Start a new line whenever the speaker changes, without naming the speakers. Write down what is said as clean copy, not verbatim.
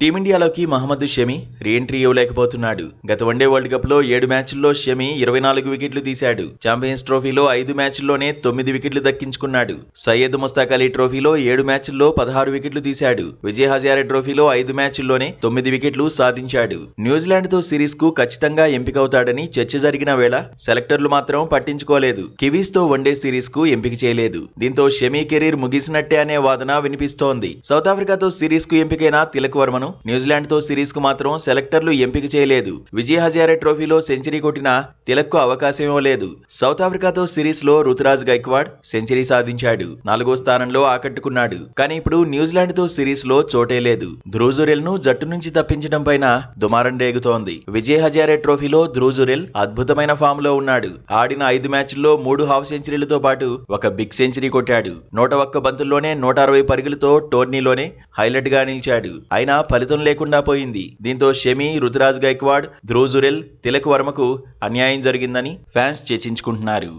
టీమిండియాలోకి Mohammed Shami reentry ఇవ్వలేకపోతున్నాడు. గత one day world cup లో 7 మ్యాచ్ల్లో షమి 24 వికెట్లు తీశాడు. ఛాంపియన్స్ ట్రోఫీలో 5 మ్యాచ్ల్లోనే 9 వికెట్లు దక్కించుకున్నాడు. సయ్యద్ ముస్తాక్ అలీ ట్రోఫీలో 7 మ్యాచ్ల్లో 16 వికెట్లు తీశాడు. విజయ్ హజారే ట్రోఫీలో 5 మ్యాచ్ల్లోనే 9 వికెట్లు సాధించాడు. న్యూజిలాండ్ తో సిరీస్ కు ఖచ్చితంగా ఎంపికవుతాడని చర్చ జరిగిన వేళ సెలెక్టర్లు మాత్రం పట్టించుకోలేదు. కివీస్ తో వన్డే సిరీస్ కు ఎంపిక చేయలేదు. దీంతో షమి కెరీర్ ముగిసినట్టే అనే వాదన వినిపిస్తోంది. సౌత్ ఆఫ్రికాతో సిరీస్ కు ఎంపికైన తిలక్ వర్మను న్యూజిలాండ్ తో సిరీస్ కు మాత్రం సెలెక్టర్లు ఎంపిక చేయలేదు. విజయ్ హజారే ట్రోఫీలో సెంచరీ కొట్టిన తిలక్ కు అవకాశం ఇవ్వలేదు. సౌత్ ఆఫ్రికాతో సిరీస్ లో రుతురాజ్ గైక్వాడ్ సెంచరీ సాధించాడు. 4వ స్థానంలో ఆకట్టుకున్నాడు. కానీ ఇప్పుడు న్యూజిలాండ్ తో సిరీస్ లో చోటే లేదు. ధ్రువ్ జురెల్ ను జట్టు నుంచి తప్పించడం పైన దుమారం రేగుతోంది. విజయ్ హజారే ట్రోఫీలో ధ్రువ్ జురెల్ అద్భుతమైన ఫామ్ లో ఉన్నాడు. ఆడిన 5 మ్యాచ్ల్లో 3 హాఫ్ సెంచరీలతో పాటు ఒక బిగ్ సెంచరీ కొట్టాడు. 101 బంతుల్లోనే 160 పరుగులతో టోర్నీలోనే హైలైట్ గా నిలిచాడు. అయినా ఫలితం లేకుండా పోయింది. దీంతో షమి, రుతురాజ్ గైక్వాడ్, ధ్రువ్ జురెల్, తిలక్ వర్మకు అన్యాయం జరిగిందని ఫ్యాన్స్ చర్చించుకుంటున్నారు.